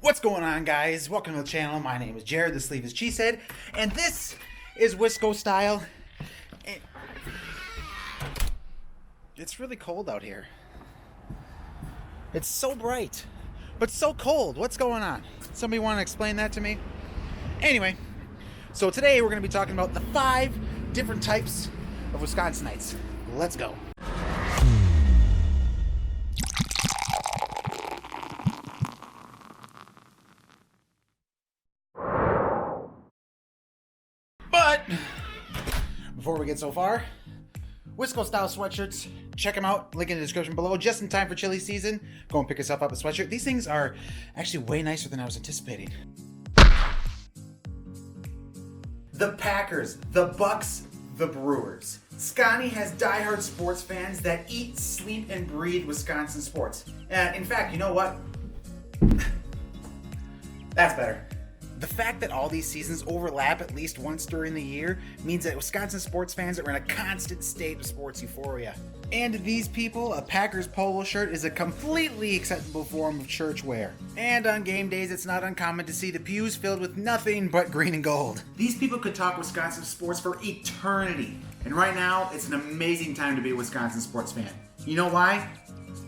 What's going on, guys? Welcome to the channel. My name is Jared, the sleeve is Cheesehead, and this is Wisco style. It's really cold out here. It's so bright, but so cold. What's going on? Somebody want to explain that to me? Anyway, so today we're going to be talking about the 5 different types of Wisconsinites. Let's go. But before we get so far, Wisco style sweatshirts, check them out, link in the description below, just in time for chilly season. Go and pick yourself up a sweatshirt. These things are actually way nicer than I was anticipating. The Packers, the Bucks, the Brewers. Scotty has diehard sports fans that eat, sleep, and breathe Wisconsin sports. In fact, you know what? That's better. The fact that all these seasons overlap at least once during the year means that Wisconsin sports fans are in a constant state of sports euphoria. And to these people, a Packers polo shirt is a completely acceptable form of church wear. And on game days, it's not uncommon to see the pews filled with nothing but green and gold. These people could talk Wisconsin sports for eternity. And right now, it's an amazing time to be a Wisconsin sports fan. You know why?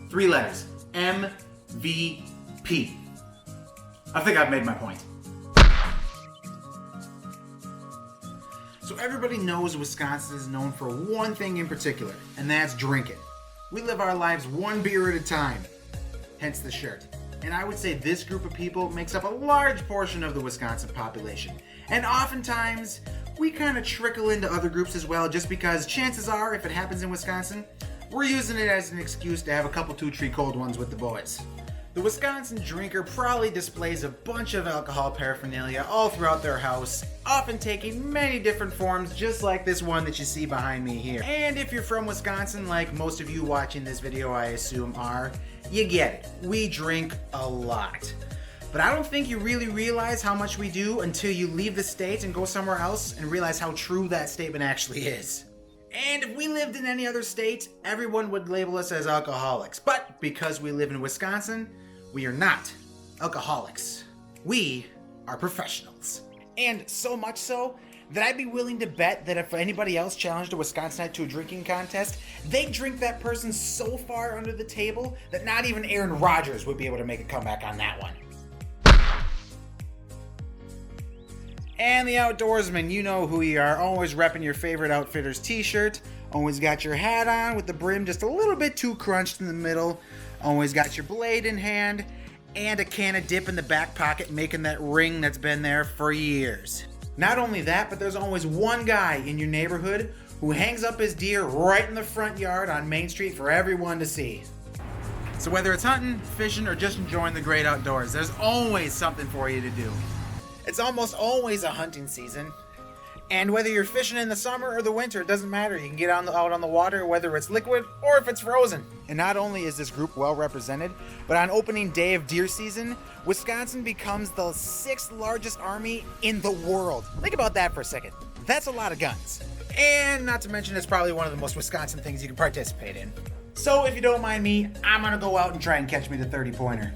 3 letters. MVP. I think I've made my point. So everybody knows Wisconsin is known for one thing in particular, and that's drinking. We live our lives one beer at a time, hence the shirt. And I would say this group of people makes up a large portion of the Wisconsin population. And oftentimes, we kind of trickle into other groups as well, just because chances are, if it happens in Wisconsin, we're using it as an excuse to have a couple 2-3 cold ones with the boys. The Wisconsin drinker probably displays a bunch of alcohol paraphernalia all throughout their house, often taking many different forms, just like this one that you see behind me here. And if you're from Wisconsin, like most of you watching this video I assume are, you get it. We drink a lot. But I don't think you really realize how much we do until you leave the state and go somewhere else and realize how true that statement actually is. And if we lived in any other state, everyone would label us as alcoholics. But because we live in Wisconsin, we are not alcoholics. We are professionals. And so much so that I'd be willing to bet that if anybody else challenged a Wisconsinite to a drinking contest, they'd drink that person so far under the table that not even Aaron Rodgers would be able to make a comeback on that one. And the outdoorsman, you know who you are, always repping your favorite outfitter's t-shirt, always got your hat on with the brim just a little bit too crunched in the middle, always got your blade in hand, and a can of dip in the back pocket making that ring that's been there for years. Not only that, but there's always one guy in your neighborhood who hangs up his deer right in the front yard on Main Street for everyone to see. So whether it's hunting, fishing, or just enjoying the great outdoors, there's always something for you to do. It's almost always a hunting season. And whether you're fishing in the summer or the winter, it doesn't matter. You can get out on the water, whether it's liquid or if it's frozen. And not only is this group well represented, but on opening day of deer season, Wisconsin becomes the 6th largest army in the world. Think about that for a second. That's a lot of guns. And not to mention, it's probably one of the most Wisconsin things you can participate in. So if you don't mind me, I'm gonna go out and try and catch me the 30-pointer.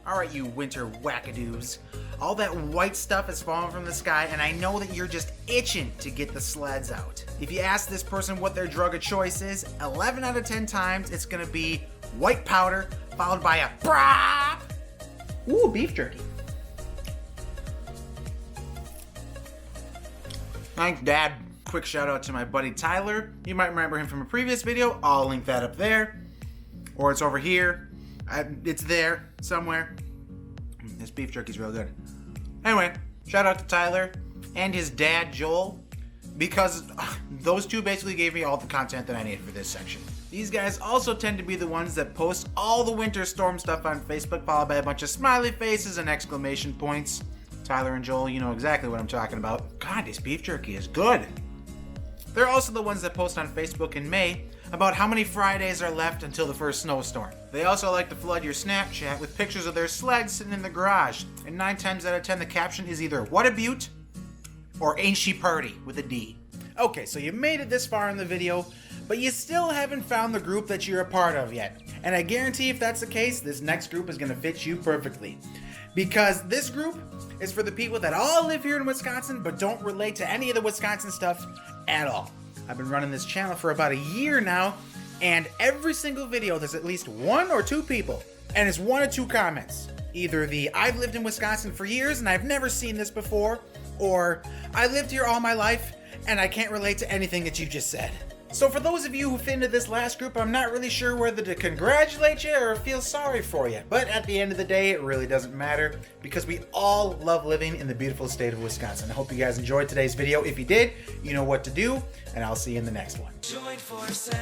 Alright, you winter wackadoos. All that white stuff is falling from the sky, and I know that you're just itching to get the sleds out. If you ask this person what their drug of choice is, 11 out of 10 times it's gonna be white powder, followed by a brop! Ooh, beef jerky. Thanks, Dad. Quick shout out to my buddy Tyler. You might remember him from a previous video. I'll link that up there. Or it's over here. It's there somewhere. This beef jerky's real good. Anyway, shout out to Tyler and his dad Joel, because those two basically gave me all the content that I needed for this section. These guys also tend to be the ones that post all the winter storm stuff on Facebook, followed by a bunch of smiley faces and exclamation points. Tyler and Joel, you know exactly what I'm talking about. God, this beef jerky is good. They're also the ones that post on Facebook in May about how many Fridays are left until the first snowstorm. They also like to flood your Snapchat with pictures of their sled sitting in the garage, and 9 times out of 10 the caption is either "What a beaut" or "Ain't she purty" with a D. Okay, so you made it this far in the video, but you still haven't found the group that you're a part of yet. And I guarantee if that's the case, this next group is going to fit you perfectly. Because this group is for the people that all live here in Wisconsin but don't relate to any of the Wisconsin stuff at all. I've been running this channel for about a year now, and every single video there's at least 1 or 2 people, and it's 1 or 2 comments. Either the "I've lived in Wisconsin for years and I've never seen this before," or "I lived here all my life and I can't relate to anything that you just said." So for those of you who fit into this last group, I'm not really sure whether to congratulate you or feel sorry for you. But at the end of the day, it really doesn't matter because we all love living in the beautiful state of Wisconsin. I hope you guys enjoyed today's video. If you did, you know what to do, and I'll see you in the next one. Join forces.